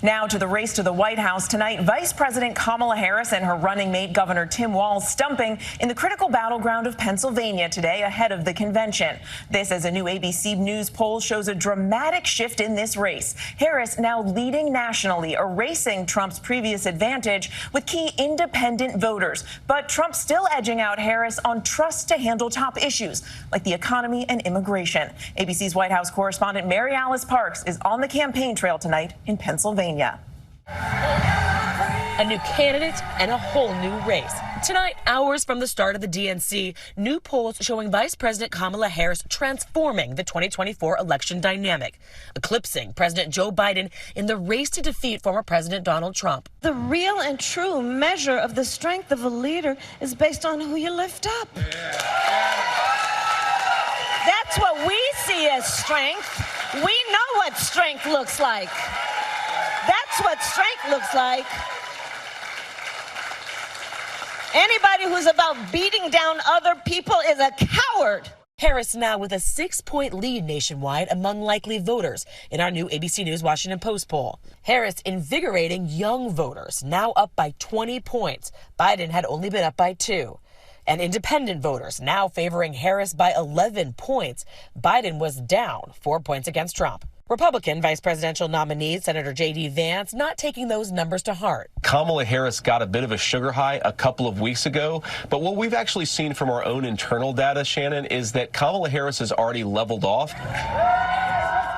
Now to the race to the White House tonight. Vice President Kamala Harris and her running mate, Governor Tim Walz, stumping in the critical battleground of Pennsylvania today ahead of the convention. This as a new ABC News poll shows a dramatic shift in this race. Harris now leading nationally, erasing Trump's previous advantage with key independent voters. But Trump still edging out Harris on trust to handle top issues like the economy and immigration. ABC's White House correspondent Mary Alice Parks is on the campaign trail tonight in Pennsylvania. A new candidate and a whole new race. Tonight, hours from the start of the DNC, new polls showing Vice President Kamala Harris transforming the 2024 election dynamic, eclipsing President Joe Biden in the race to defeat former President Donald Trump. The real and true measure of the strength of a leader is based on who you lift up. That's what we see as strength. We know what strength looks like. That's what strength looks like. Anybody who's about beating down other people is a coward. Harris now with a 6-point lead nationwide among likely voters in our new ABC News Washington Post poll. Harris invigorating young voters, now up by 20 points. Biden had only been up by 2. And independent voters now favoring Harris by 11 points. Biden was down 4 points against Trump. Republican vice presidential nominee Senator J.D. Vance not taking those numbers to heart. Kamala Harris got a bit of a sugar high a couple of weeks ago, but what we've actually seen from our own internal data, Shannon, is that Kamala Harris has already leveled off.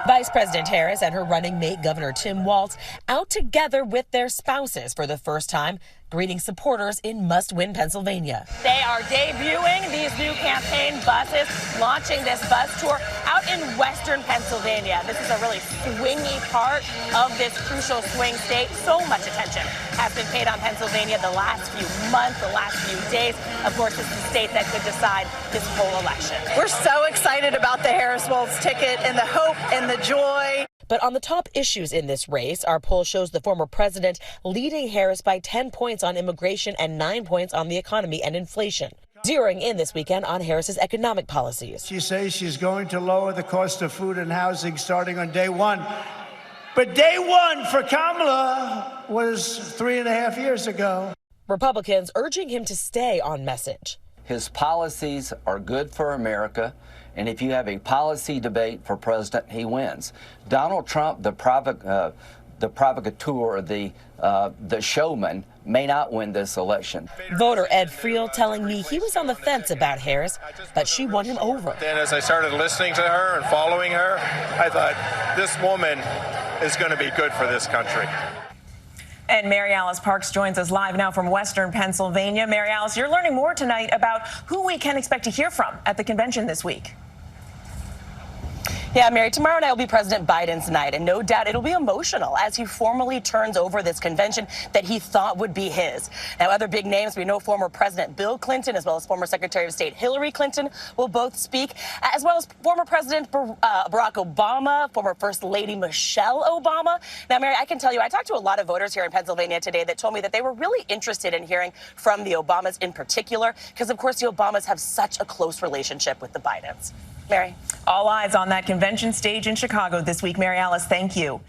Vice President Harris and her running mate, Governor Tim Walz, out together with their spouses for the first time, greeting supporters in must-win Pennsylvania. They are debuting these new campaign buses, launching this bus tour out in western Pennsylvania. This is a really swingy part of this crucial swing state. So much attention has been paid on Pennsylvania the last few months, the last few days. Of course, it's the state that could decide this whole election. We're so excited about the Harris-Walz ticket and the hope and the joy. But on the top issues in this race, our poll shows the former president leading Harris by 10 points on immigration and 9 points on the economy and inflation. Zeroing in this weekend on Harris's economic policies. She says she's going to lower the cost of food and housing starting on day one. But day one for Kamala was 3.5 years ago. Republicans urging him to stay on message. His policies are good for America, and if you have a policy debate for president, he wins. Donald Trump, the provocateur, the showman, may not win this election. Voter Ed Friel telling me he was on the fence about Harris, but she won him over. Then as I started listening to her and following her, I thought, this woman is going to be good for this country. And Mary Alice Parks joins us live now from western Pennsylvania. Mary Alice, you're learning more tonight about who we can expect to hear from at the convention this week. Yeah, Mary, tomorrow night will be President Biden's night, and no doubt it'll be emotional as he formally turns over this convention that he thought would be his. Now, other big names, we know former President Bill Clinton as well as former Secretary of State Hillary Clinton will both speak, as well as former President Barack Obama, former First Lady Michelle Obama. Now, Mary, I can tell you, I talked to a lot of voters here in Pennsylvania today that told me that they were really interested in hearing from the Obamas in particular, because, of course, the Obamas have such a close relationship with the Bidens. Mary. All eyes on that convention stage in Chicago this week. Mary Alice, thank you.